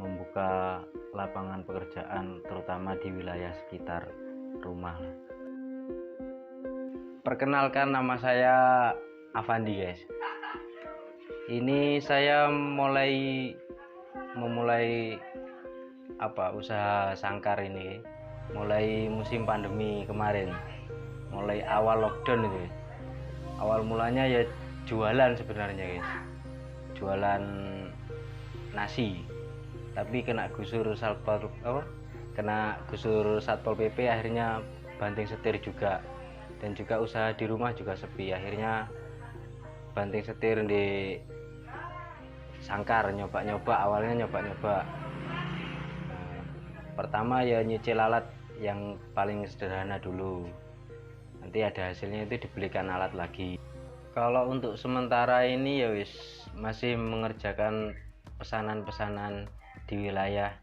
membuka lapangan pekerjaan terutama di wilayah sekitar rumah. Perkenalkan, nama saya Avandi guys. Ini saya memulai usaha sangkar ini mulai musim pandemi kemarin, mulai awal lockdown itu. Awal mulanya ya jualan sebenarnya guys, jualan nasi, tapi kena gusur satpol PP, akhirnya banting setir juga, dan juga usaha di rumah juga sepi, akhirnya banting setir di sangkar, awalnya nyoba. Pertama ya nyicil alat yang paling sederhana dulu, nanti ada hasilnya itu dibelikan alat lagi. Kalau untuk sementara ini ya masih mengerjakan pesanan-pesanan di wilayah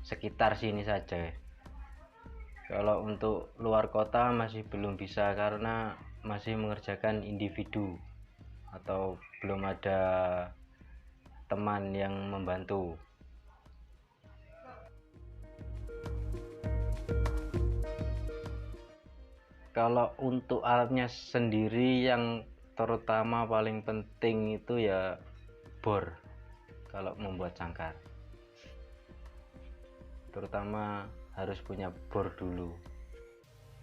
sekitar sini saja. Kalau untuk luar kota masih belum bisa karena masih mengerjakan individu atau belum ada teman yang membantu. Kalau untuk alatnya sendiri yang terutama paling penting itu ya bor. Kalau membuat sangkar terutama harus punya bor dulu.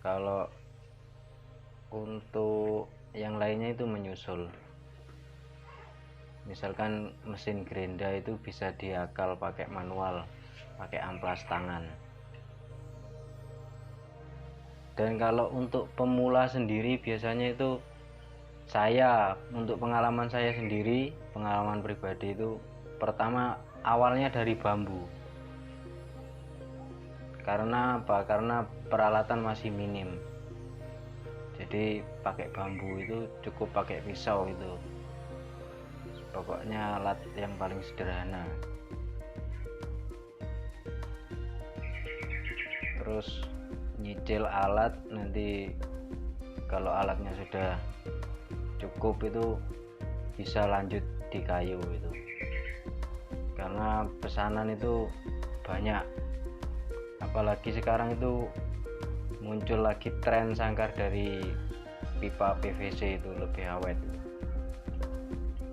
Kalau untuk yang lainnya itu menyusul, misalkan mesin gerinda itu bisa diakal pakai manual, pakai amplas tangan. Dan kalau untuk pemula sendiri biasanya itu untuk pengalaman saya sendiri, pengalaman pribadi itu pertama awalnya dari bambu. Karena peralatan masih minim, jadi pakai bambu itu cukup pakai pisau itu, pokoknya alat yang paling sederhana. Terus nyicil alat, nanti kalau alatnya sudah cukup itu bisa lanjut di kayu itu, karena pesanan itu banyak, apalagi sekarang itu muncul lagi tren sangkar dari pipa PVC, itu lebih awet.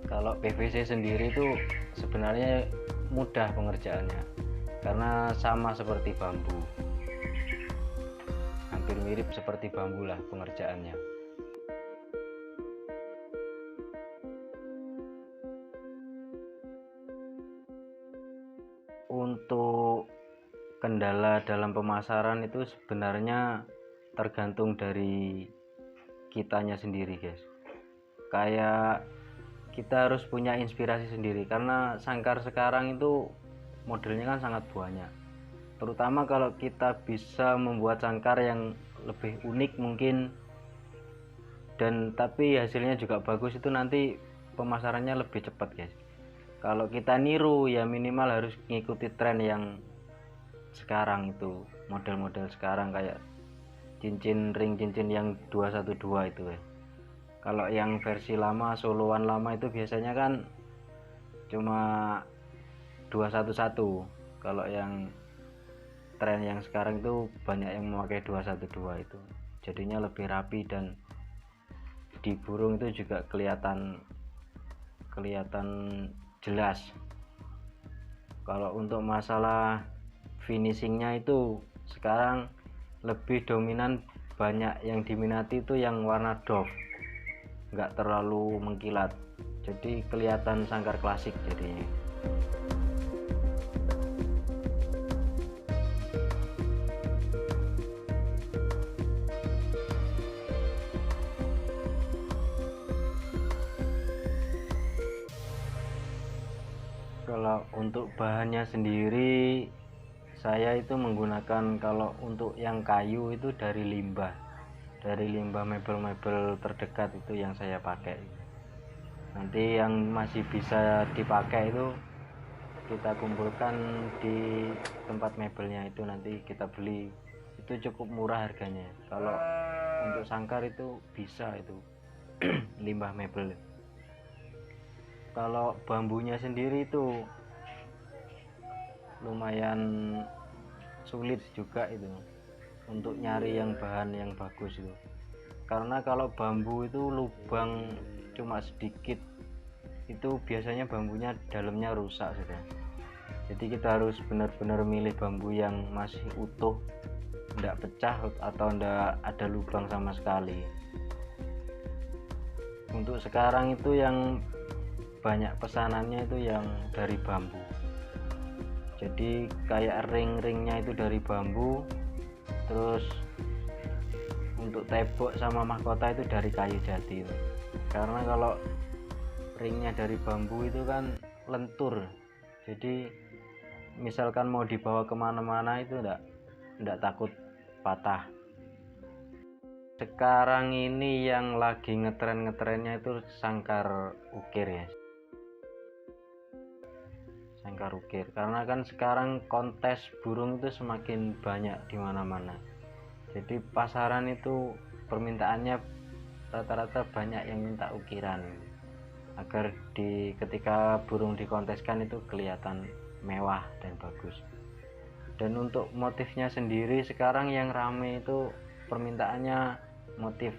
Kalau PVC sendiri itu sebenarnya mudah pengerjaannya karena sama seperti bambu, hampir mirip seperti bambu lah pengerjaannya. Untuk kendala dalam pemasaran itu sebenarnya tergantung dari kitanya sendiri guys. Kayak kita harus punya inspirasi sendiri, karena sangkar sekarang itu modelnya kan sangat banyak. Terutama kalau kita bisa membuat sangkar yang lebih unik mungkin, dan tapi hasilnya juga bagus, itu nanti pemasarannya lebih cepat guys. Kalau kita niru ya minimal harus ngikuti tren yang sekarang itu, model-model sekarang kayak ring cincin yang 212 itu ya. Kalau yang versi lama, soloan lama itu biasanya kan cuma 211. Kalau yang tren yang sekarang itu banyak yang memakai 212 itu, jadinya lebih rapi dan di burung itu juga kelihatan jelas. Kalau untuk masalah finishingnya itu sekarang lebih dominan, banyak yang diminati itu yang warna doff, nggak terlalu mengkilat, jadi kelihatan sangkar klasik jadinya. Kalau untuk bahannya sendiri saya itu menggunakan, kalau untuk yang kayu itu dari limbah mebel-mebel terdekat itu yang saya pakai. Nanti yang masih bisa dipakai itu kita kumpulkan di tempat mebelnya itu, nanti kita beli, itu cukup murah harganya. Kalau untuk sangkar itu bisa itu limbah mebel. Kalau bambunya sendiri itu lumayan sulit juga itu untuk nyari yang bahan yang bagus itu, karena kalau bambu itu lubang cuma sedikit itu biasanya bambunya dalamnya rusak sudah. Jadi kita harus benar-benar milih bambu yang masih utuh, tidak pecah atau tidak ada lubang sama sekali. Untuk sekarang itu yang banyak pesanannya itu yang dari bambu, jadi kayak ring-ringnya itu dari bambu, terus untuk tembok sama mahkota itu dari kayu jati itu. Karena kalau ringnya dari bambu itu kan lentur, jadi misalkan mau dibawa kemana-mana itu enggak takut patah. Sekarang ini yang lagi ngetrennya itu sangkar ukir ya, sangkar ukir, karena kan sekarang kontes burung itu semakin banyak di mana-mana, jadi pasaran itu permintaannya rata-rata banyak yang minta ukiran agar ketika burung dikonteskan itu kelihatan mewah dan bagus. Dan untuk motifnya sendiri sekarang yang rame itu permintaannya motif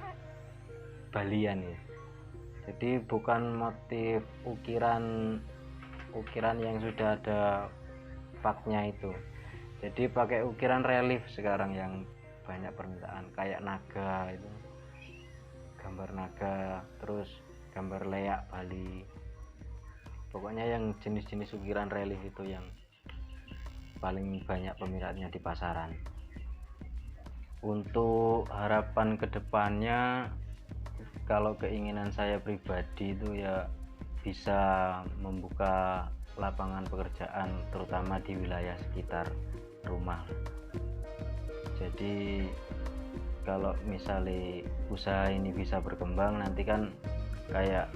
balian ya, jadi bukan motif ukiran yang sudah ada faknya itu, jadi pakai ukiran relief sekarang yang banyak permintaan, kayak naga itu, gambar naga, terus gambar leak Bali, pokoknya yang jenis-jenis ukiran relief itu yang paling banyak peminatnya di pasaran. Untuk harapan kedepannya, kalau keinginan saya pribadi itu ya bisa membuka lapangan pekerjaan terutama di wilayah sekitar rumah. Jadi kalau misalnya usaha ini bisa berkembang, nanti kan kayak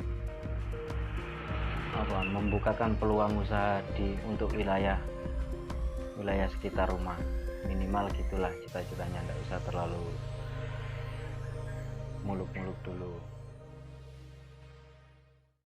membukakan peluang usaha untuk wilayah sekitar rumah, minimal gitulah cita-citanya, enggak usah terlalu muluk-muluk dulu.